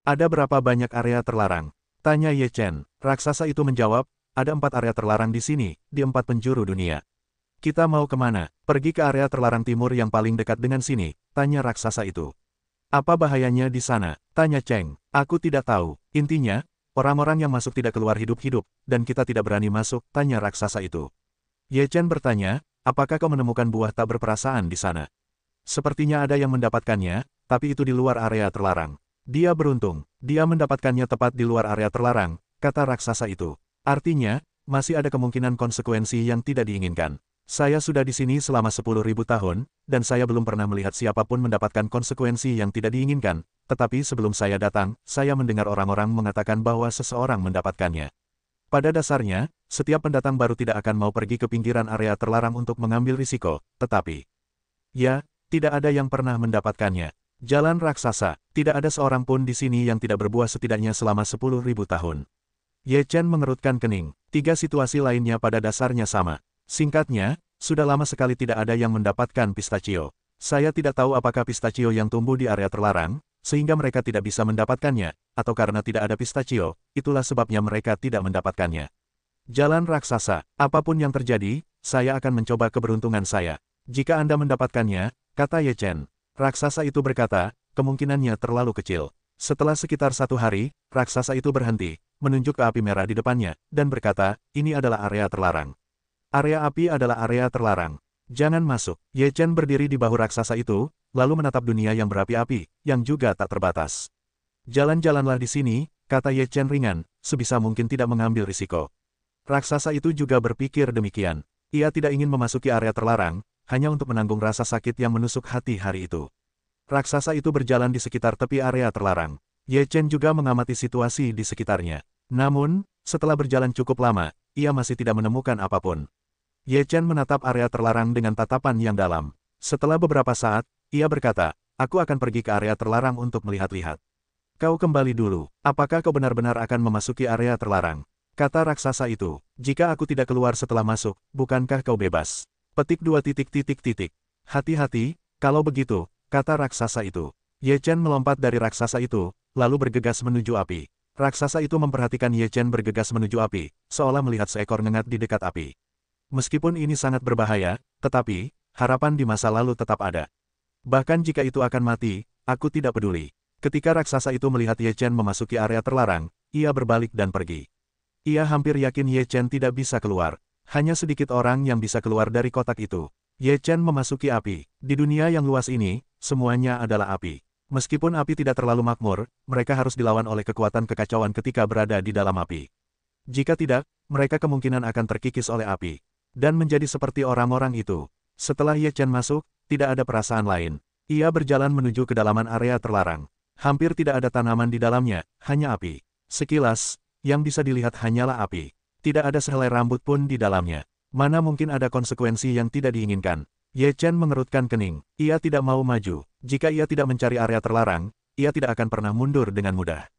Ada berapa banyak area terlarang? Tanya Ye Chen. Raksasa itu menjawab, ada 4 area terlarang di sini, di 4 penjuru dunia. Kita mau kemana? Pergi ke area terlarang timur yang paling dekat dengan sini, tanya raksasa itu. Apa bahayanya di sana? Tanya Cheng. Aku tidak tahu. Intinya, orang-orang yang masuk tidak keluar hidup-hidup, dan kita tidak berani masuk, tanya raksasa itu. Ye Chen bertanya, apakah kau menemukan buah tak berperasaan di sana? Sepertinya ada yang mendapatkannya, tapi itu di luar area terlarang. Dia beruntung, dia mendapatkannya tepat di luar area terlarang, kata raksasa itu. Artinya, masih ada kemungkinan konsekuensi yang tidak diinginkan. Saya sudah di sini selama 10.000 tahun, dan saya belum pernah melihat siapapun mendapatkan konsekuensi yang tidak diinginkan, tetapi sebelum saya datang, saya mendengar orang-orang mengatakan bahwa seseorang mendapatkannya. Pada dasarnya, setiap pendatang baru tidak akan mau pergi ke pinggiran area terlarang untuk mengambil risiko, tetapi... Ya, tidak ada yang pernah mendapatkannya. Jalan raksasa, tidak ada seorang pun di sini yang tidak berbuah setidaknya selama 10.000 tahun. Ye Chen mengerutkan kening. 3 situasi lainnya pada dasarnya sama. Singkatnya, sudah lama sekali tidak ada yang mendapatkan pistachio. Saya tidak tahu apakah pistachio yang tumbuh di area terlarang, sehingga mereka tidak bisa mendapatkannya, atau karena tidak ada pistachio, itulah sebabnya mereka tidak mendapatkannya. Jalan raksasa, apapun yang terjadi, saya akan mencoba keberuntungan saya. Jika Anda mendapatkannya, kata Ye Chen. Raksasa itu berkata, kemungkinannya terlalu kecil. Setelah sekitar 1 hari, raksasa itu berhenti, menunjuk ke api merah di depannya, dan berkata, ini adalah area terlarang. Area api adalah area terlarang. Jangan masuk. Ye Chen berdiri di bahu raksasa itu, lalu menatap dunia yang berapi-api, yang juga tak terbatas. Jalan-jalanlah di sini, kata Ye Chen ringan, sebisa mungkin tidak mengambil risiko. Raksasa itu juga berpikir demikian. Ia tidak ingin memasuki area terlarang, hanya untuk menanggung rasa sakit yang menusuk hati hari itu. Raksasa itu berjalan di sekitar tepi area terlarang. Ye Chen juga mengamati situasi di sekitarnya. Namun, setelah berjalan cukup lama, ia masih tidak menemukan apapun. Ye Chen menatap area terlarang dengan tatapan yang dalam. Setelah beberapa saat, ia berkata, aku akan pergi ke area terlarang untuk melihat-lihat. Kau kembali dulu. Apakah kau benar-benar akan memasuki area terlarang? Kata raksasa itu, jika aku tidak keluar setelah masuk, bukankah kau bebas? Petik 2 titik. Hati-hati, kalau begitu, kata raksasa itu. Ye Chen melompat dari raksasa itu, lalu bergegas menuju api. Raksasa itu memperhatikan Ye Chen bergegas menuju api, seolah melihat seekor ngengat di dekat api. Meskipun ini sangat berbahaya, tetapi, harapan di masa lalu tetap ada. Bahkan jika itu akan mati, aku tidak peduli. Ketika raksasa itu melihat Ye Chen memasuki area terlarang, ia berbalik dan pergi. Ia hampir yakin Ye Chen tidak bisa keluar. Hanya sedikit orang yang bisa keluar dari kotak itu. Ye Chen memasuki api. Di dunia yang luas ini, semuanya adalah api. Meskipun api tidak terlalu makmur, mereka harus dilawan oleh kekuatan kekacauan ketika berada di dalam api. Jika tidak, mereka kemungkinan akan terkikis oleh api. Dan menjadi seperti orang-orang itu. Setelah Ye Chen masuk, tidak ada perasaan lain. Ia berjalan menuju kedalaman area terlarang. Hampir tidak ada tanaman di dalamnya, hanya api. Sekilas, yang bisa dilihat hanyalah api. Tidak ada sehelai rambut pun di dalamnya. Mana mungkin ada konsekuensi yang tidak diinginkan. Ye Chen mengerutkan kening. Ia tidak mau maju. Jika ia tidak mencari area terlarang, ia tidak akan pernah mundur dengan mudah.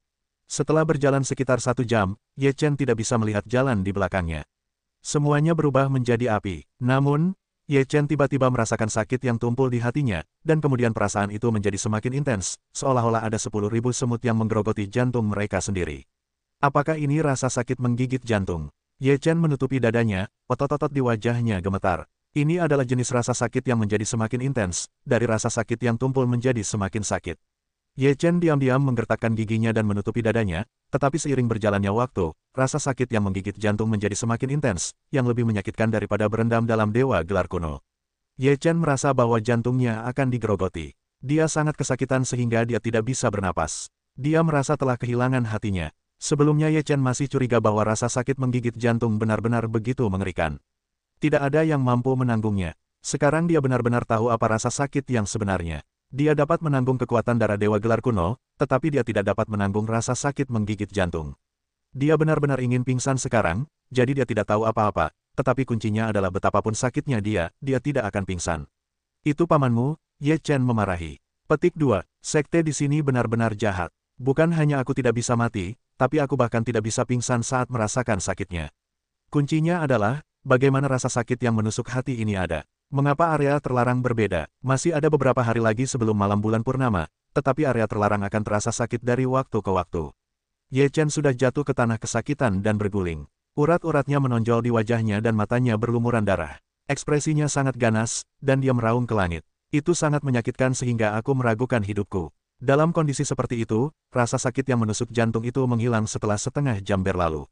Setelah berjalan sekitar 1 jam, Ye Chen tidak bisa melihat jalan di belakangnya. Semuanya berubah menjadi api. Namun, Ye Chen tiba-tiba merasakan sakit yang tumpul di hatinya, dan kemudian perasaan itu menjadi semakin intens, seolah-olah ada 10.000 semut yang menggerogoti jantung mereka sendiri. Apakah ini rasa sakit menggigit jantung? Ye Chen menutupi dadanya, otot-otot di wajahnya gemetar. Ini adalah jenis rasa sakit yang menjadi semakin intens, dari rasa sakit yang tumpul menjadi semakin sakit. Ye Chen diam-diam menggertakkan giginya dan menutupi dadanya, tetapi seiring berjalannya waktu, rasa sakit yang menggigit jantung menjadi semakin intens, yang lebih menyakitkan daripada berendam dalam dewa gelar kuno. Ye Chen merasa bahwa jantungnya akan digerogoti. Dia sangat kesakitan sehingga dia tidak bisa bernapas. Dia merasa telah kehilangan hatinya. Sebelumnya Ye Chen masih curiga bahwa rasa sakit menggigit jantung benar-benar begitu mengerikan. Tidak ada yang mampu menanggungnya. Sekarang dia benar-benar tahu apa rasa sakit yang sebenarnya. Dia dapat menanggung kekuatan darah dewa gelar kuno, tetapi dia tidak dapat menanggung rasa sakit menggigit jantung. Dia benar-benar ingin pingsan sekarang, jadi dia tidak tahu apa-apa, tetapi kuncinya adalah betapapun sakitnya dia tidak akan pingsan. Itu pamanmu, Ye Chen memarahi. Petik 2. Sekte di sini benar-benar jahat. Bukan hanya aku tidak bisa mati, tapi aku bahkan tidak bisa pingsan saat merasakan sakitnya. Kuncinya adalah, bagaimana rasa sakit yang menusuk hati ini ada. Mengapa area terlarang berbeda? Masih ada beberapa hari lagi sebelum malam bulan purnama, tetapi area terlarang akan terasa sakit dari waktu ke waktu. Ye Chen sudah jatuh ke tanah kesakitan dan berguling. Urat-uratnya menonjol di wajahnya dan matanya berlumuran darah. Ekspresinya sangat ganas, dan dia meraung ke langit. Itu sangat menyakitkan sehingga aku meragukan hidupku. Dalam kondisi seperti itu, rasa sakit yang menusuk jantung itu menghilang setelah setengah jam berlalu.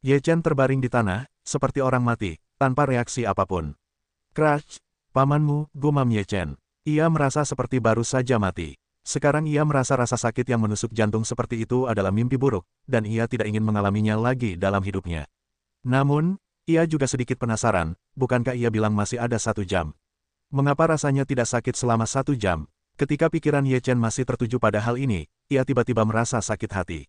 Ye Chen terbaring di tanah, seperti orang mati, tanpa reaksi apapun. Crash! Pamanmu, gumam Ye Chen. Ia merasa seperti baru saja mati. Sekarang ia merasa rasa sakit yang menusuk jantung seperti itu adalah mimpi buruk, dan ia tidak ingin mengalaminya lagi dalam hidupnya. Namun, ia juga sedikit penasaran, bukankah ia bilang masih ada 1 jam? Mengapa rasanya tidak sakit selama 1 jam? Ketika pikiran Ye Chen masih tertuju pada hal ini, ia tiba-tiba merasa sakit hati.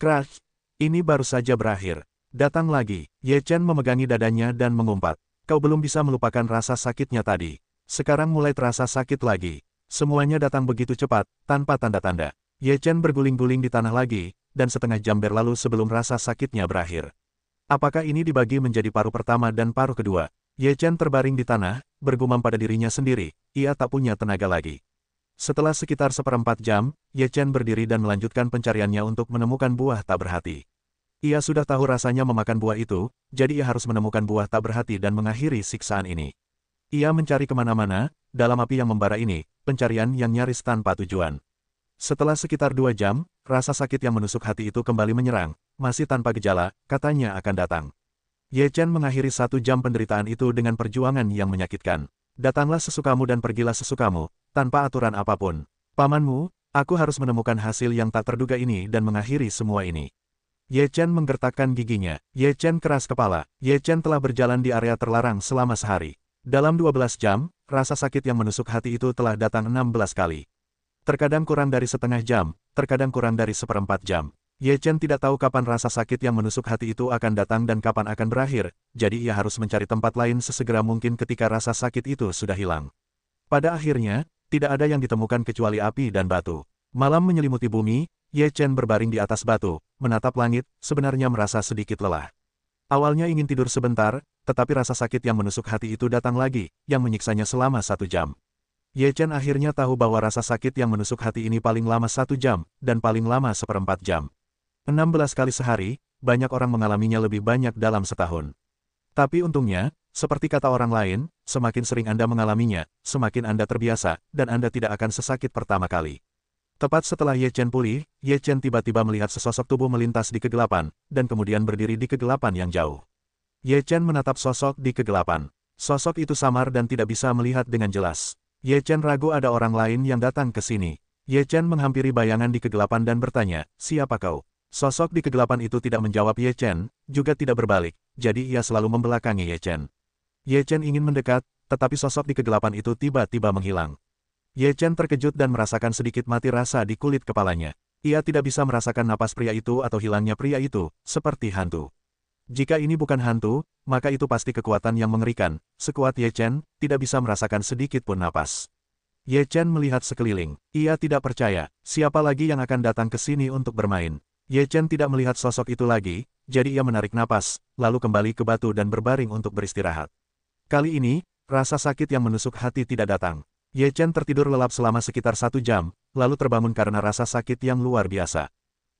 Crash! Ini baru saja berakhir. Datang lagi. Ye Chen memegangi dadanya dan mengumpat. Kau belum bisa melupakan rasa sakitnya tadi. Sekarang mulai terasa sakit lagi. Semuanya datang begitu cepat, tanpa tanda-tanda. Ye Chen berguling-guling di tanah lagi, dan setengah jam berlalu sebelum rasa sakitnya berakhir. Apakah ini dibagi menjadi paruh pertama dan paruh kedua? Ye Chen terbaring di tanah, bergumam pada dirinya sendiri, ia tak punya tenaga lagi. Setelah sekitar 1/4 jam, Ye Chen berdiri dan melanjutkan pencariannya untuk menemukan buah tak berhati. Ia sudah tahu rasanya memakan buah itu, jadi ia harus menemukan buah tak berhati dan mengakhiri siksaan ini. Ia mencari kemana-mana, dalam api yang membara ini, pencarian yang nyaris tanpa tujuan. Setelah sekitar 2 jam, rasa sakit yang menusuk hati itu kembali menyerang, masih tanpa gejala, katanya akan datang. Ye Chen mengakhiri 1 jam penderitaan itu dengan perjuangan yang menyakitkan. Datanglah sesukamu dan pergilah sesukamu, tanpa aturan apapun. Pamanmu, aku harus menemukan hasil yang tak terduga ini dan mengakhiri semua ini. Ye Chen menggertakkan giginya. Ye Chen keras kepala. Ye Chen telah berjalan di area terlarang selama sehari. Dalam 12 jam, rasa sakit yang menusuk hati itu telah datang 16 kali. Terkadang kurang dari setengah jam, terkadang kurang dari 1/4 jam. Ye Chen tidak tahu kapan rasa sakit yang menusuk hati itu akan datang dan kapan akan berakhir, jadi ia harus mencari tempat lain sesegera mungkin ketika rasa sakit itu sudah hilang. Pada akhirnya, tidak ada yang ditemukan kecuali api dan batu. Malam menyelimuti bumi, Ye Chen berbaring di atas batu, menatap langit, sebenarnya merasa sedikit lelah. Awalnya ingin tidur sebentar, tetapi rasa sakit yang menusuk hati itu datang lagi, yang menyiksanya selama 1 jam. Ye Chen akhirnya tahu bahwa rasa sakit yang menusuk hati ini paling lama 1 jam, dan paling lama 1/4 jam. 16 kali sehari, banyak orang mengalaminya lebih banyak dalam setahun. Tapi untungnya, seperti kata orang lain, semakin sering Anda mengalaminya, semakin Anda terbiasa, dan Anda tidak akan sesakit pertama kali. Tepat setelah Ye Chen pulih, Ye Chen tiba-tiba melihat sesosok tubuh melintas di kegelapan, dan kemudian berdiri di kegelapan yang jauh. Ye Chen menatap sosok di kegelapan. Sosok itu samar dan tidak bisa melihat dengan jelas. Ye Chen ragu ada orang lain yang datang ke sini. Ye Chen menghampiri bayangan di kegelapan dan bertanya, "Siapa kau?" Sosok di kegelapan itu tidak menjawab Ye Chen, juga tidak berbalik, jadi ia selalu membelakangi Ye Chen. Ye Chen ingin mendekat, tetapi sosok di kegelapan itu tiba-tiba menghilang. Ye Chen terkejut dan merasakan sedikit mati rasa di kulit kepalanya. Ia tidak bisa merasakan napas pria itu atau hilangnya pria itu, seperti hantu. Jika ini bukan hantu, maka itu pasti kekuatan yang mengerikan. Sekuat Ye Chen, tidak bisa merasakan sedikit pun napas. Ye Chen melihat sekeliling. Ia tidak percaya, siapa lagi yang akan datang ke sini untuk bermain. Ye Chen tidak melihat sosok itu lagi, jadi ia menarik napas, lalu kembali ke batu dan berbaring untuk beristirahat. Kali ini, rasa sakit yang menusuk hati tidak datang. Ye Chen tertidur lelap selama sekitar 1 jam, lalu terbangun karena rasa sakit yang luar biasa.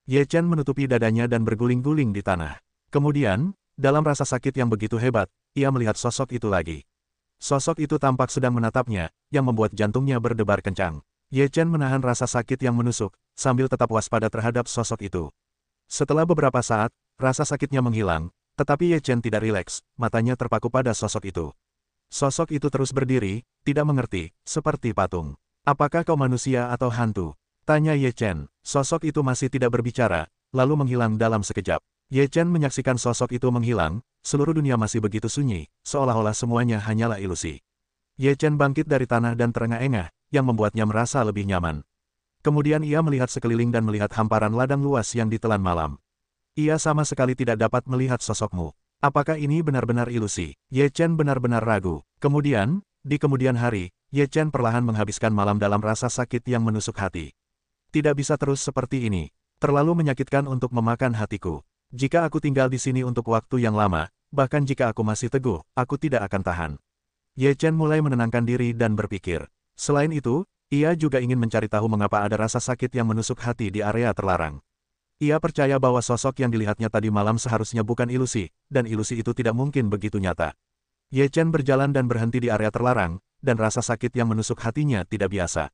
Ye Chen menutupi dadanya dan berguling-guling di tanah. Kemudian, dalam rasa sakit yang begitu hebat, ia melihat sosok itu lagi. Sosok itu tampak sedang menatapnya, yang membuat jantungnya berdebar kencang. Ye Chen menahan rasa sakit yang menusuk, sambil tetap waspada terhadap sosok itu. Setelah beberapa saat, rasa sakitnya menghilang, tetapi Ye Chen tidak rileks, matanya terpaku pada sosok itu. Sosok itu terus berdiri, tidak mengerti, seperti patung. "Apakah kau manusia atau hantu?" tanya Ye Chen. Sosok itu masih tidak berbicara, lalu menghilang dalam sekejap. Ye Chen menyaksikan sosok itu menghilang, seluruh dunia masih begitu sunyi, seolah-olah semuanya hanyalah ilusi. Ye Chen bangkit dari tanah dan terengah-engah, yang membuatnya merasa lebih nyaman. Kemudian ia melihat sekeliling dan melihat hamparan ladang luas yang ditelan malam. Ia sama sekali tidak dapat melihat sosokmu. Apakah ini benar-benar ilusi? Ye Chen benar-benar ragu. Kemudian, di kemudian hari, Ye Chen perlahan menghabiskan malam dalam rasa sakit yang menusuk hati. Tidak bisa terus seperti ini. Terlalu menyakitkan untuk memakan hatiku. Jika aku tinggal di sini untuk waktu yang lama, bahkan jika aku masih teguh, aku tidak akan tahan. Ye Chen mulai menenangkan diri dan berpikir. Selain itu, ia juga ingin mencari tahu mengapa ada rasa sakit yang menusuk hati di area terlarang. Ia percaya bahwa sosok yang dilihatnya tadi malam seharusnya bukan ilusi, dan ilusi itu tidak mungkin begitu nyata. Ye Chen berjalan dan berhenti di area terlarang, dan rasa sakit yang menusuk hatinya tidak biasa.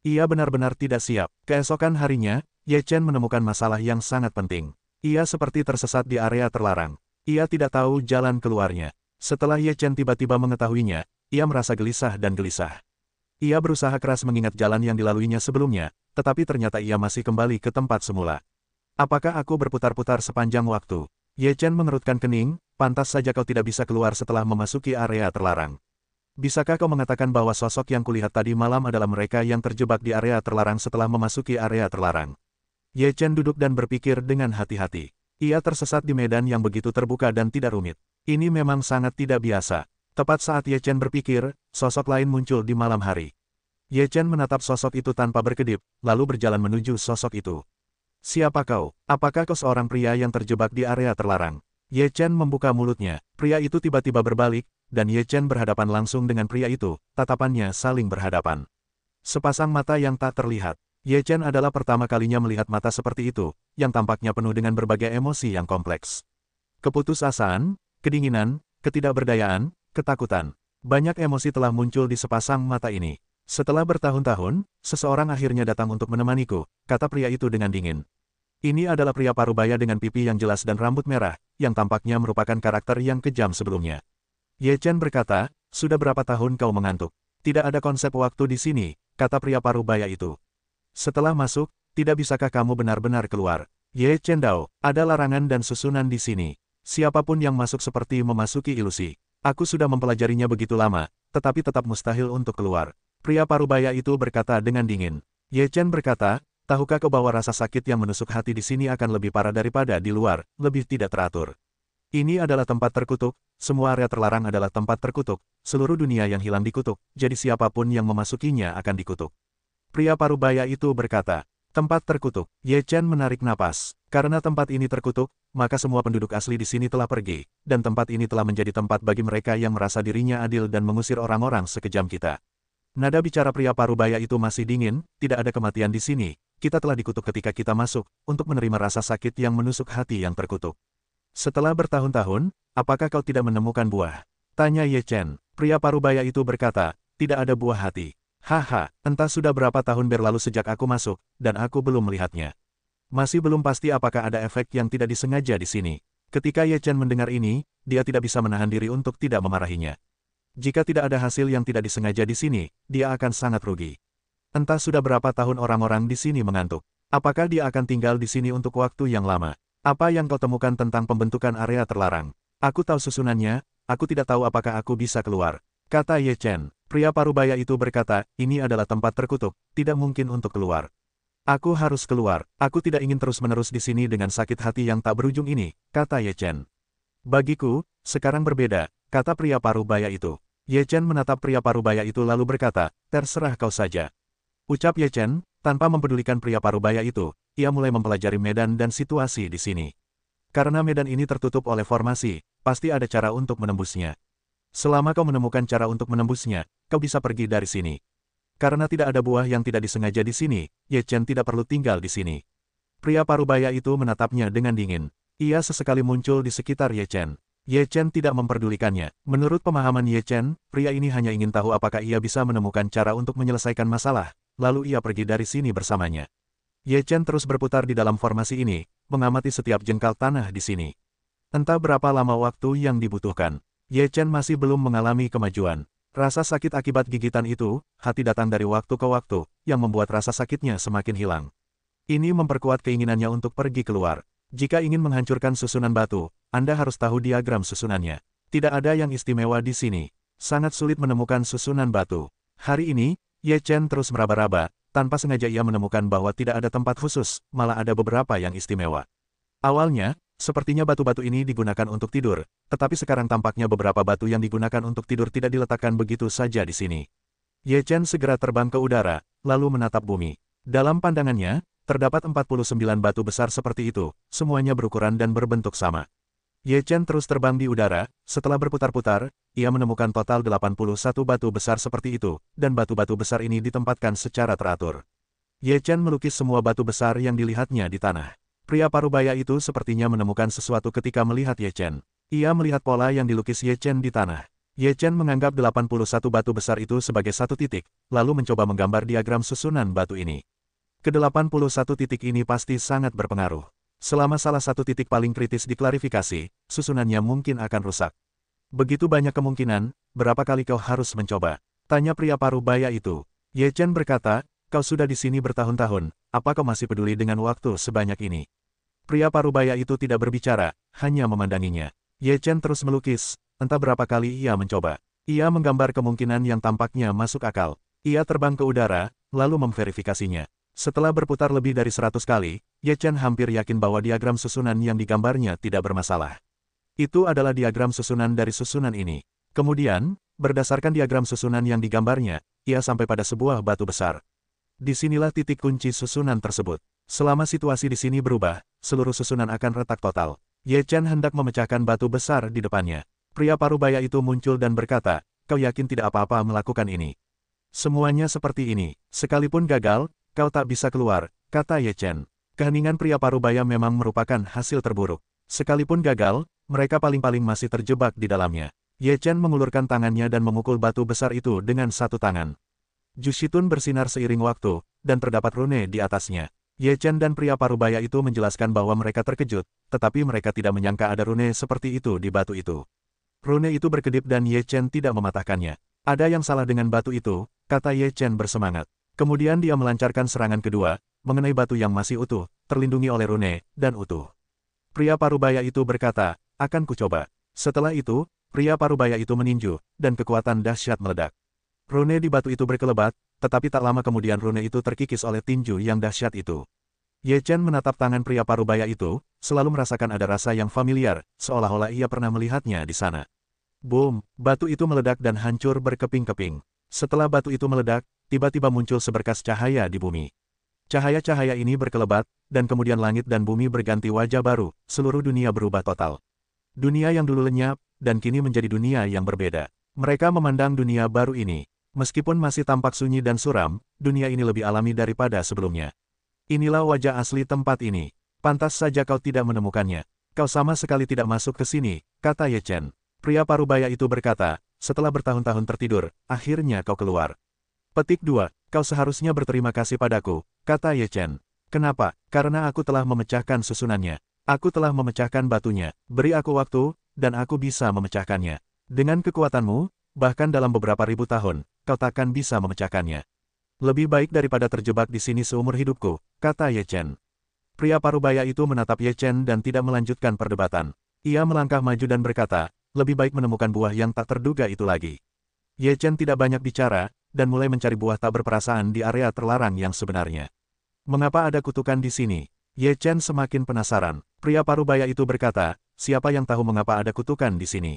Ia benar-benar tidak siap. Keesokan harinya, Ye Chen menemukan masalah yang sangat penting. Ia seperti tersesat di area terlarang. Ia tidak tahu jalan keluarnya. Setelah Ye Chen tiba-tiba mengetahuinya, ia merasa gelisah dan gelisah. Ia berusaha keras mengingat jalan yang dilaluinya sebelumnya, tetapi ternyata ia masih kembali ke tempat semula. Apakah aku berputar-putar sepanjang waktu? Ye Chen mengerutkan kening, pantas saja kau tidak bisa keluar setelah memasuki area terlarang. Bisakah kau mengatakan bahwa sosok yang kulihat tadi malam adalah mereka yang terjebak di area terlarang setelah memasuki area terlarang? Ye Chen duduk dan berpikir dengan hati-hati. Ia tersesat di medan yang begitu terbuka dan tidak rumit. Ini memang sangat tidak biasa. Tepat saat Ye Chen berpikir, sosok lain muncul di malam hari. Ye Chen menatap sosok itu tanpa berkedip, lalu berjalan menuju sosok itu. Siapa kau? Apakah kau seorang pria yang terjebak di area terlarang? Ye Chen membuka mulutnya. Pria itu tiba-tiba berbalik, dan Ye Chen berhadapan langsung dengan pria itu, tatapannya saling berhadapan. Sepasang mata yang tak terlihat. Ye Chen adalah pertama kalinya melihat mata seperti itu, yang tampaknya penuh dengan berbagai emosi yang kompleks. Keputusasaan, kedinginan, ketidakberdayaan, ketakutan. Banyak emosi telah muncul di sepasang mata ini. Setelah bertahun-tahun, seseorang akhirnya datang untuk menemaniku, kata pria itu dengan dingin. Ini adalah pria parubaya dengan pipi yang jelas dan rambut merah, yang tampaknya merupakan karakter yang kejam sebelumnya. Ye Chen berkata, sudah berapa tahun kau mengantuk? Tidak ada konsep waktu di sini, kata pria parubaya itu. Setelah masuk, tidak bisakah kamu benar-benar keluar? Ye Chen Dao, ada larangan dan susunan di sini. Siapapun yang masuk seperti memasuki ilusi. Aku sudah mempelajarinya begitu lama, tetapi tetap mustahil untuk keluar. Pria parubaya itu berkata dengan dingin. Ye Chen berkata, tahukah kau bahwa rasa sakit yang menusuk hati di sini akan lebih parah daripada di luar, lebih tidak teratur. Ini adalah tempat terkutuk, semua area terlarang adalah tempat terkutuk, seluruh dunia yang hilang dikutuk, jadi siapapun yang memasukinya akan dikutuk. Pria parubaya itu berkata, tempat terkutuk. Ye Chen menarik napas. Karena tempat ini terkutuk, maka semua penduduk asli di sini telah pergi, dan tempat ini telah menjadi tempat bagi mereka yang merasa dirinya adil dan mengusir orang-orang sekejam kita. Nada bicara pria parubaya itu masih dingin, tidak ada kematian di sini, kita telah dikutuk ketika kita masuk, untuk menerima rasa sakit yang menusuk hati yang terkutuk. Setelah bertahun-tahun, apakah kau tidak menemukan buah? Tanya Ye Chen. Pria parubaya itu berkata, tidak ada buah hati. Haha, entah sudah berapa tahun berlalu sejak aku masuk, dan aku belum melihatnya. Masih belum pasti apakah ada efek yang tidak disengaja di sini. Ketika Ye Chen mendengar ini, dia tidak bisa menahan diri untuk tidak memarahinya. Jika tidak ada hasil yang tidak disengaja di sini, dia akan sangat rugi. Entah sudah berapa tahun orang-orang di sini mengantuk. Apakah dia akan tinggal di sini untuk waktu yang lama? Apa yang kau temukan tentang pembentukan area terlarang? Aku tahu susunannya, aku tidak tahu apakah aku bisa keluar. Kata Ye Chen. Pria parubaya itu berkata, ini adalah tempat terkutuk, tidak mungkin untuk keluar. Aku harus keluar, aku tidak ingin terus-menerus di sini dengan sakit hati yang tak berujung ini, kata Ye Chen. Bagiku, sekarang berbeda, kata pria parubaya itu. Ye Chen menatap pria parubaya itu lalu berkata, terserah kau saja. Ucap Ye Chen, tanpa mempedulikan pria parubaya itu, ia mulai mempelajari medan dan situasi di sini. Karena medan ini tertutup oleh formasi, pasti ada cara untuk menembusnya. Selama kau menemukan cara untuk menembusnya, kau bisa pergi dari sini. Karena tidak ada buah yang tidak disengaja di sini, Ye Chen tidak perlu tinggal di sini. Pria parubaya itu menatapnya dengan dingin. Ia sesekali muncul di sekitar Ye Chen. Ye Chen tidak memperdulikannya. Menurut pemahaman Ye Chen, pria ini hanya ingin tahu apakah ia bisa menemukan cara untuk menyelesaikan masalah, lalu ia pergi dari sini bersamanya. Ye Chen terus berputar di dalam formasi ini, mengamati setiap jengkal tanah di sini. Entah berapa lama waktu yang dibutuhkan. Ye Chen masih belum mengalami kemajuan. Rasa sakit akibat gigitan itu, hati datang dari waktu ke waktu, yang membuat rasa sakitnya semakin hilang. Ini memperkuat keinginannya untuk pergi keluar. Jika ingin menghancurkan susunan batu, Anda harus tahu diagram susunannya. Tidak ada yang istimewa di sini. Sangat sulit menemukan susunan batu. Hari ini, Ye Chen terus meraba-raba, tanpa sengaja ia menemukan bahwa tidak ada tempat khusus, malah ada beberapa yang istimewa. Awalnya, sepertinya batu-batu ini digunakan untuk tidur, tetapi sekarang tampaknya beberapa batu yang digunakan untuk tidur tidak diletakkan begitu saja di sini. Ye Chen segera terbang ke udara, lalu menatap bumi. Dalam pandangannya, terdapat 49 batu besar seperti itu, semuanya berukuran dan berbentuk sama. Ye Chen terus terbang di udara, setelah berputar-putar, ia menemukan total 81 batu besar seperti itu, dan batu-batu besar ini ditempatkan secara teratur. Ye Chen melukis semua batu besar yang dilihatnya di tanah. Pria parubaya itu sepertinya menemukan sesuatu ketika melihat Ye Chen. Ia melihat pola yang dilukis Ye Chen di tanah. Ye Chen menganggap 81 batu besar itu sebagai satu titik, lalu mencoba menggambar diagram susunan batu ini. Ke-81 titik ini pasti sangat berpengaruh. Selama salah satu titik paling kritis diklarifikasi, susunannya mungkin akan rusak. Begitu banyak kemungkinan, berapa kali kau harus mencoba? Tanya pria parubaya itu. Ye Chen berkata, kau sudah di sini bertahun-tahun, apa kau masih peduli dengan waktu sebanyak ini? Pria parubaya itu tidak berbicara, hanya memandanginya. Ye Chen terus melukis, entah berapa kali ia mencoba. Ia menggambar kemungkinan yang tampaknya masuk akal. Ia terbang ke udara, lalu memverifikasinya. Setelah berputar lebih dari 100 kali, Ye Chen hampir yakin bahwa diagram susunan yang digambarnya tidak bermasalah. Itu adalah diagram susunan dari susunan ini. Kemudian, berdasarkan diagram susunan yang digambarnya, ia sampai pada sebuah batu besar. Disinilah titik kunci susunan tersebut. Selama situasi di sini berubah, seluruh susunan akan retak total. Ye Chen hendak memecahkan batu besar di depannya. Pria parubaya itu muncul dan berkata, kau yakin tidak apa-apa melakukan ini? Semuanya seperti ini, sekalipun gagal, kau tak bisa keluar, kata Ye Chen. Keheningan pria parubaya memang merupakan hasil terburuk. Sekalipun gagal, mereka paling-paling masih terjebak di dalamnya. Ye Chen mengulurkan tangannya dan memukul batu besar itu dengan satu tangan. Jushitun bersinar seiring waktu, dan terdapat rune di atasnya. Ye Chen dan pria parubaya itu menjelaskan bahwa mereka terkejut, tetapi mereka tidak menyangka ada rune seperti itu di batu itu. Rune itu berkedip dan Ye Chen tidak mematahkannya. Ada yang salah dengan batu itu, kata Ye Chen bersemangat. Kemudian dia melancarkan serangan kedua, mengenai batu yang masih utuh, terlindungi oleh rune, dan utuh. Pria parubaya itu berkata, akan kucoba. Setelah itu, pria parubaya itu meninju, dan kekuatan dahsyat meledak. Rune di batu itu berkelebat, tetapi tak lama kemudian rune itu terkikis oleh tinju yang dahsyat itu. Ye Chen menatap tangan pria parubaya itu, selalu merasakan ada rasa yang familiar, seolah-olah ia pernah melihatnya di sana. Boom, batu itu meledak dan hancur berkeping-keping. Setelah batu itu meledak, tiba-tiba muncul seberkas cahaya di bumi. Cahaya-cahaya ini berkelebat, dan kemudian langit dan bumi berganti wajah baru, seluruh dunia berubah total. Dunia yang dulu lenyap, dan kini menjadi dunia yang berbeda. Mereka memandang dunia baru ini. Meskipun masih tampak sunyi dan suram, dunia ini lebih alami daripada sebelumnya. Inilah wajah asli tempat ini. Pantas saja kau tidak menemukannya. Kau sama sekali tidak masuk ke sini, kata Ye Chen. Pria parubaya itu berkata, setelah bertahun-tahun tertidur, akhirnya kau keluar. Petik 2. Kau seharusnya berterima kasih padaku, kata Ye Chen. Kenapa? Karena aku telah memecahkan susunannya. Aku telah memecahkan batunya. Beri aku waktu, dan aku bisa memecahkannya. Dengan kekuatanmu, bahkan dalam beberapa ribu tahun, kau takkan bisa memecahkannya. Lebih baik daripada terjebak di sini seumur hidupku, kata Ye Chen. Pria parubaya itu menatap Ye Chen dan tidak melanjutkan perdebatan. Ia melangkah maju dan berkata, lebih baik menemukan buah yang tak terduga itu lagi. Ye Chen tidak banyak bicara, dan mulai mencari buah tak berperasaan di area terlarang yang sebenarnya. Mengapa ada kutukan di sini? Ye Chen semakin penasaran. Pria parubaya itu berkata, siapa yang tahu mengapa ada kutukan di sini?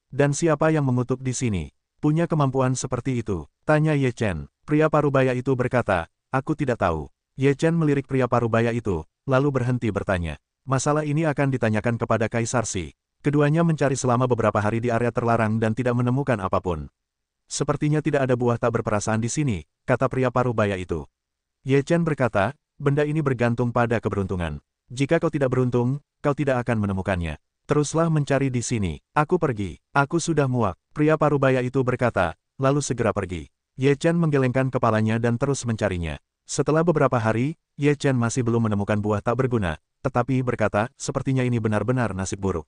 Dan siapa yang mengutuk di sini? Punya kemampuan seperti itu? Tanya Ye Chen. Pria parubaya itu berkata, aku tidak tahu. Ye Chen melirik pria parubaya itu, lalu berhenti bertanya. Masalah ini akan ditanyakan kepada Kaisar Shi. Keduanya mencari selama beberapa hari di area terlarang dan tidak menemukan apapun. Sepertinya tidak ada buah tak berperasaan di sini, kata pria parubaya itu. Ye Chen berkata, benda ini bergantung pada keberuntungan. Jika kau tidak beruntung, kau tidak akan menemukannya. Teruslah mencari di sini. Aku pergi. Aku sudah muak. Pria parubaya itu berkata, lalu segera pergi. Ye Chen menggelengkan kepalanya dan terus mencarinya. Setelah beberapa hari, Ye Chen masih belum menemukan buah tak berguna, tetapi berkata, sepertinya ini benar-benar nasib buruk.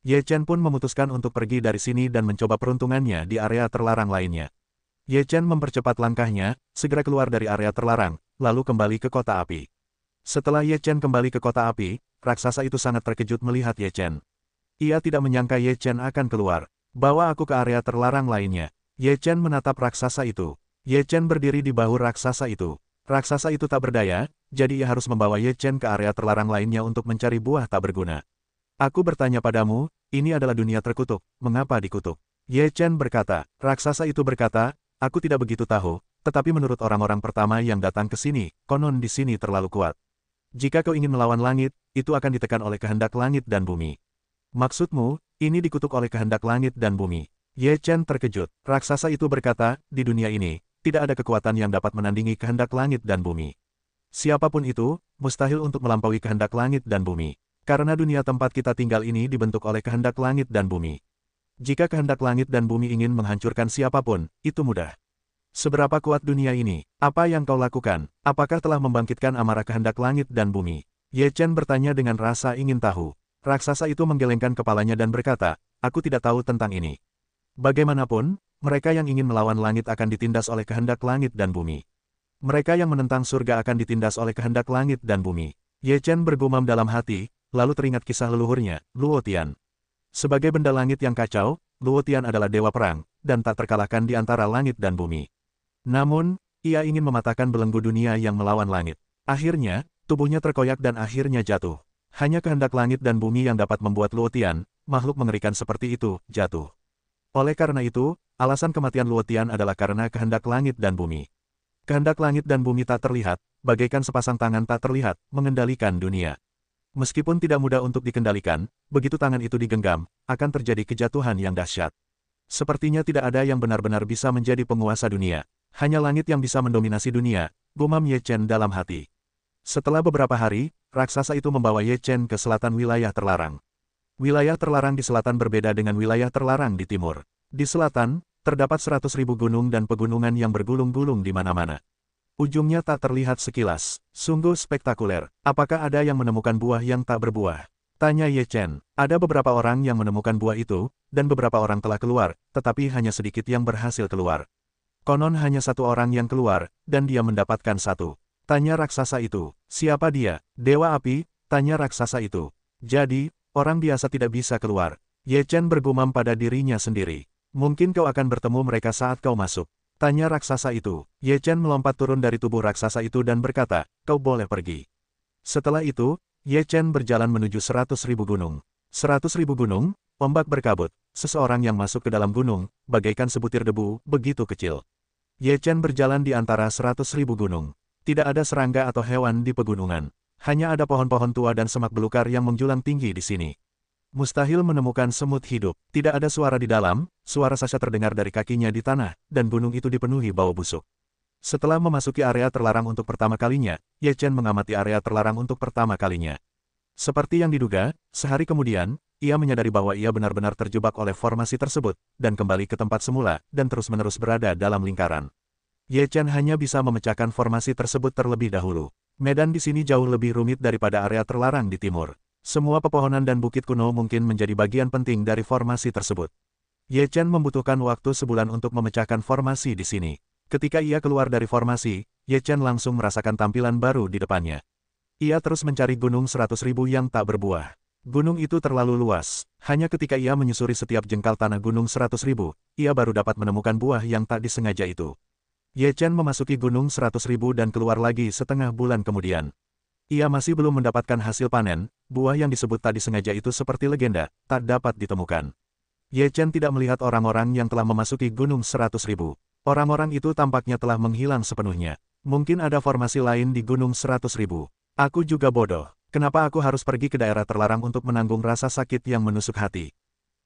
Ye Chen pun memutuskan untuk pergi dari sini dan mencoba peruntungannya di area terlarang lainnya. Ye Chen mempercepat langkahnya, segera keluar dari area terlarang, lalu kembali ke kota api. Setelah Ye Chen kembali ke kota api, raksasa itu sangat terkejut melihat Ye Chen. Ia tidak menyangka Ye Chen akan keluar. Bawa aku ke area terlarang lainnya. Ye Chen menatap raksasa itu. Ye Chen berdiri di bahu raksasa itu. Raksasa itu tak berdaya, jadi ia harus membawa Ye Chen ke area terlarang lainnya untuk mencari buah tak berguna. Aku bertanya padamu, ini adalah dunia terkutuk, mengapa dikutuk? Ye Chen berkata. Raksasa itu berkata, aku tidak begitu tahu, tetapi menurut orang-orang pertama yang datang ke sini, konon di sini terlalu kuat. Jika kau ingin melawan langit, itu akan ditekan oleh kehendak langit dan bumi. Maksudmu, ini dikutuk oleh kehendak langit dan bumi. Ye Chen terkejut. Raksasa itu berkata, di dunia ini, tidak ada kekuatan yang dapat menandingi kehendak langit dan bumi. Siapapun itu, mustahil untuk melampaui kehendak langit dan bumi. Karena dunia tempat kita tinggal ini dibentuk oleh kehendak langit dan bumi. Jika kehendak langit dan bumi ingin menghancurkan siapapun, itu mudah. Seberapa kuat dunia ini? Apa yang kau lakukan? Apakah telah membangkitkan amarah kehendak langit dan bumi? Ye Chen bertanya dengan rasa ingin tahu. Raksasa itu menggelengkan kepalanya dan berkata, aku tidak tahu tentang ini. Bagaimanapun, mereka yang ingin melawan langit akan ditindas oleh kehendak langit dan bumi. Mereka yang menentang surga akan ditindas oleh kehendak langit dan bumi. Ye Chen bergumam dalam hati, lalu teringat kisah leluhurnya, Luo Tian. Sebagai benda langit yang kacau, Luo Tian adalah dewa perang, dan tak terkalahkan di antara langit dan bumi. Namun, ia ingin mematahkan belenggu dunia yang melawan langit. Akhirnya, tubuhnya terkoyak dan akhirnya jatuh. Hanya kehendak langit dan bumi yang dapat membuat Luo Tian, makhluk mengerikan seperti itu, jatuh. Oleh karena itu, alasan kematian Luo Tian adalah karena kehendak langit dan bumi. Kehendak langit dan bumi tak terlihat, bagaikan sepasang tangan tak terlihat, mengendalikan dunia. Meskipun tidak mudah untuk dikendalikan, begitu tangan itu digenggam, akan terjadi kejatuhan yang dahsyat. Sepertinya tidak ada yang benar-benar bisa menjadi penguasa dunia. Hanya langit yang bisa mendominasi dunia, gumam Ye Chen dalam hati. Setelah beberapa hari, raksasa itu membawa Ye Chen ke selatan wilayah terlarang. Wilayah terlarang di selatan berbeda dengan wilayah terlarang di timur. Di selatan, terdapat 100.000 gunung dan pegunungan yang bergulung-gulung di mana-mana. Ujungnya tak terlihat sekilas. Sungguh spektakuler. Apakah ada yang menemukan buah yang tak berbuah? Tanya Ye Chen. Ada beberapa orang yang menemukan buah itu, dan beberapa orang telah keluar, tetapi hanya sedikit yang berhasil keluar. Konon hanya satu orang yang keluar, dan dia mendapatkan satu. Tanya raksasa itu. Siapa dia? Dewa api? Tanya raksasa itu. Jadi, orang biasa tidak bisa keluar. Ye Chen bergumam pada dirinya sendiri. Mungkin kau akan bertemu mereka saat kau masuk. Tanya raksasa itu. Ye Chen melompat turun dari tubuh raksasa itu dan berkata, kau boleh pergi. Setelah itu, Ye Chen berjalan menuju 100.000 gunung. 100.000 gunung, ombak berkabut. Seseorang yang masuk ke dalam gunung, bagaikan sebutir debu, begitu kecil. Ye Chen berjalan di antara 100.000 gunung. Tidak ada serangga atau hewan di pegunungan. Hanya ada pohon-pohon tua dan semak belukar yang menjulang tinggi di sini. Mustahil menemukan semut hidup. Tidak ada suara di dalam, suara Sasha terdengar dari kakinya di tanah, dan gunung itu dipenuhi bau busuk. Setelah memasuki area terlarang untuk pertama kalinya, Ye Chen mengamati area terlarang untuk pertama kalinya. Seperti yang diduga, sehari kemudian, ia menyadari bahwa ia benar-benar terjebak oleh formasi tersebut, dan kembali ke tempat semula, dan terus-menerus berada dalam lingkaran. Ye Chen hanya bisa memecahkan formasi tersebut terlebih dahulu. Medan di sini jauh lebih rumit daripada area terlarang di timur. Semua pepohonan dan bukit kuno mungkin menjadi bagian penting dari formasi tersebut. Ye Chen membutuhkan waktu sebulan untuk memecahkan formasi di sini. Ketika ia keluar dari formasi, Ye Chen langsung merasakan tampilan baru di depannya. Ia terus mencari gunung 100.000 yang tak berbuah. Gunung itu terlalu luas. Hanya ketika ia menyusuri setiap jengkal tanah gunung 100.000, ia baru dapat menemukan buah yang tak disengaja itu. Ye Chen memasuki gunung 100.000 dan keluar lagi setengah bulan kemudian. Ia masih belum mendapatkan hasil panen, buah yang disebut tak disengaja itu seperti legenda, tak dapat ditemukan. Ye Chen tidak melihat orang-orang yang telah memasuki gunung 100.000. Orang-orang itu tampaknya telah menghilang sepenuhnya. Mungkin ada formasi lain di gunung 100.000. Aku juga bodoh. Kenapa aku harus pergi ke daerah terlarang untuk menanggung rasa sakit yang menusuk hati?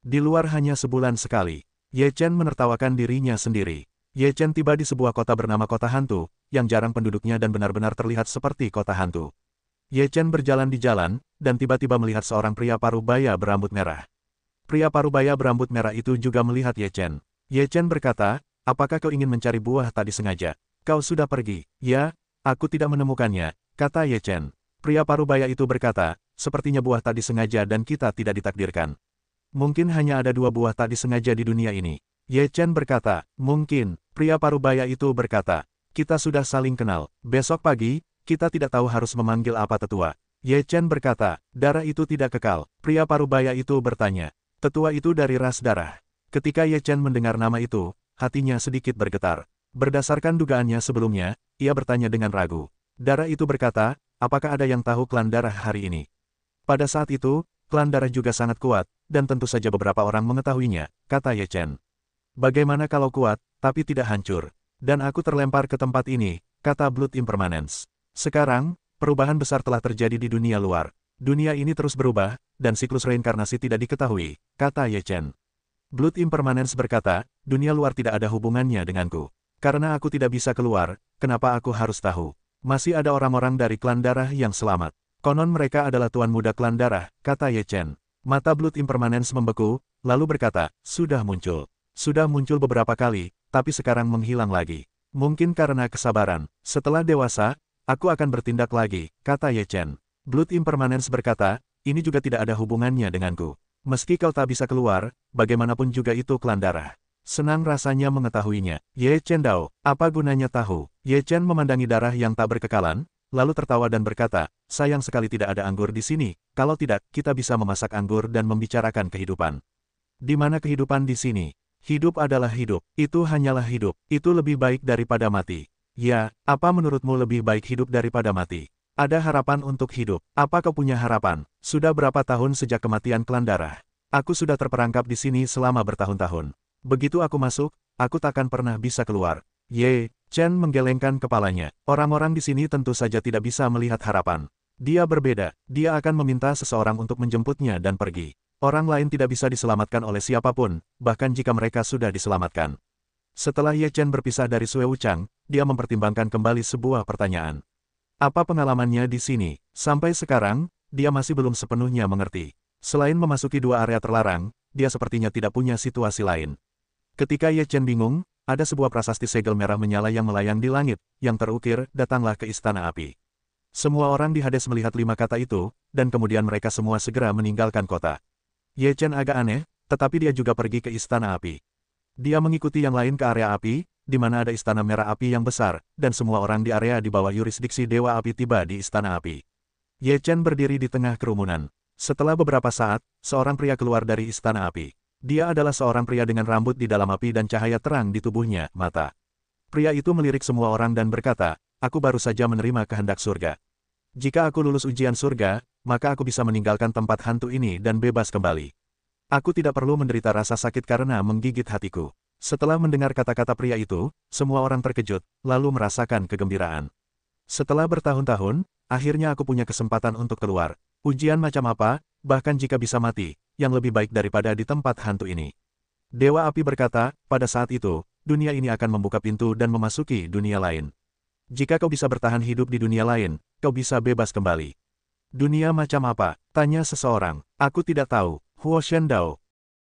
Di luar hanya sebulan sekali. Ye Chen menertawakan dirinya sendiri. Ye Chen tiba di sebuah kota bernama Kota Hantu, yang jarang penduduknya dan benar-benar terlihat seperti kota hantu. Ye Chen berjalan di jalan, dan tiba-tiba melihat seorang pria parubaya berambut merah. Pria parubaya berambut merah itu juga melihat Ye Chen. Ye Chen berkata, apakah kau ingin mencari buah tak disengaja? Kau sudah pergi. Ya, aku tidak menemukannya, kata Ye Chen. Pria parubaya itu berkata, sepertinya buah tak disengaja dan kita tidak ditakdirkan. Mungkin hanya ada 2 buah tak disengaja di dunia ini. Ye Chen berkata, mungkin. Pria parubaya itu berkata, kita sudah saling kenal. Besok pagi, kita tidak tahu harus memanggil apa tetua. Ye Chen berkata, darah itu tidak kekal. Pria parubaya itu bertanya, tetua itu dari ras darah. Ketika Ye Chen mendengar nama itu, hatinya sedikit bergetar. Berdasarkan dugaannya sebelumnya, ia bertanya dengan ragu. Darah itu berkata, apakah ada yang tahu klan darah hari ini? Pada saat itu, klan darah juga sangat kuat, dan tentu saja beberapa orang mengetahuinya, kata Ye Chen. Bagaimana kalau kuat, tapi tidak hancur? Dan aku terlempar ke tempat ini, kata Blood Impermanence. Sekarang, perubahan besar telah terjadi di dunia luar. Dunia ini terus berubah, dan siklus reinkarnasi tidak diketahui, kata Ye Chen. Blood Impermanence berkata, dunia luar tidak ada hubungannya denganku. Karena aku tidak bisa keluar, kenapa aku harus tahu? Masih ada orang-orang dari klan darah yang selamat. Konon mereka adalah tuan muda klan darah, kata Ye Chen. Mata Blood Impermanence membeku, lalu berkata, sudah muncul. Sudah muncul beberapa kali, tapi sekarang menghilang lagi. Mungkin karena kesabaran. Setelah dewasa, aku akan bertindak lagi, kata Ye Chen. Blood Impermanence berkata, ini juga tidak ada hubungannya denganku. Meski kau tak bisa keluar, bagaimanapun juga itu klan darah. Senang rasanya mengetahuinya. Ye Chen Dao, apa gunanya tahu? Ye Chen memandangi darah yang tak berkekalan, lalu tertawa dan berkata, sayang sekali tidak ada anggur di sini, kalau tidak, kita bisa memasak anggur dan membicarakan kehidupan. Di mana kehidupan di sini? Hidup adalah hidup, itu hanyalah hidup, itu lebih baik daripada mati. Ya, apa menurutmu lebih baik hidup daripada mati? Ada harapan untuk hidup. Apa kau punya harapan? Sudah berapa tahun sejak kematian klan darah? Aku sudah terperangkap di sini selama bertahun-tahun. Begitu aku masuk, aku takkan pernah bisa keluar. Ye Chen menggelengkan kepalanya. Orang-orang di sini tentu saja tidak bisa melihat harapan. Dia berbeda, dia akan meminta seseorang untuk menjemputnya dan pergi. Orang lain tidak bisa diselamatkan oleh siapapun, bahkan jika mereka sudah diselamatkan. Setelah Ye Chen berpisah dari Sue Wuchang, dia mempertimbangkan kembali sebuah pertanyaan. Apa pengalamannya di sini? Sampai sekarang, dia masih belum sepenuhnya mengerti. Selain memasuki dua area terlarang, dia sepertinya tidak punya situasi lain. Ketika Ye Chen bingung, ada sebuah prasasti segel merah menyala yang melayang di langit, yang terukir, datanglah ke Istana Api. Semua orang di Hades melihat 5 kata itu, dan kemudian mereka semua segera meninggalkan kota. Ye Chen agak aneh, tetapi dia juga pergi ke Istana Api. Dia mengikuti yang lain ke area api, di mana ada istana merah api yang besar, dan semua orang di area di bawah yurisdiksi Dewa Api tiba di Istana Api. Ye Chen berdiri di tengah kerumunan. Setelah beberapa saat, seorang pria keluar dari Istana Api. Dia adalah seorang pria dengan rambut di dalam api dan cahaya terang di tubuhnya, mata. Pria itu melirik semua orang dan berkata, aku baru saja menerima kehendak surga. Jika aku lulus ujian surga, maka aku bisa meninggalkan tempat hantu ini dan bebas kembali. Aku tidak perlu menderita rasa sakit karena menggigit hatiku. Setelah mendengar kata-kata pria itu, semua orang terkejut, lalu merasakan kegembiraan. Setelah bertahun-tahun, akhirnya aku punya kesempatan untuk keluar. Ujian macam apa, bahkan jika bisa mati, yang lebih baik daripada di tempat hantu ini. Dewa Api berkata, pada saat itu, dunia ini akan membuka pintu dan memasuki dunia lain. Jika kau bisa bertahan hidup di dunia lain, kau bisa bebas kembali. Dunia macam apa? Tanya seseorang. Aku tidak tahu. Huo Shendao,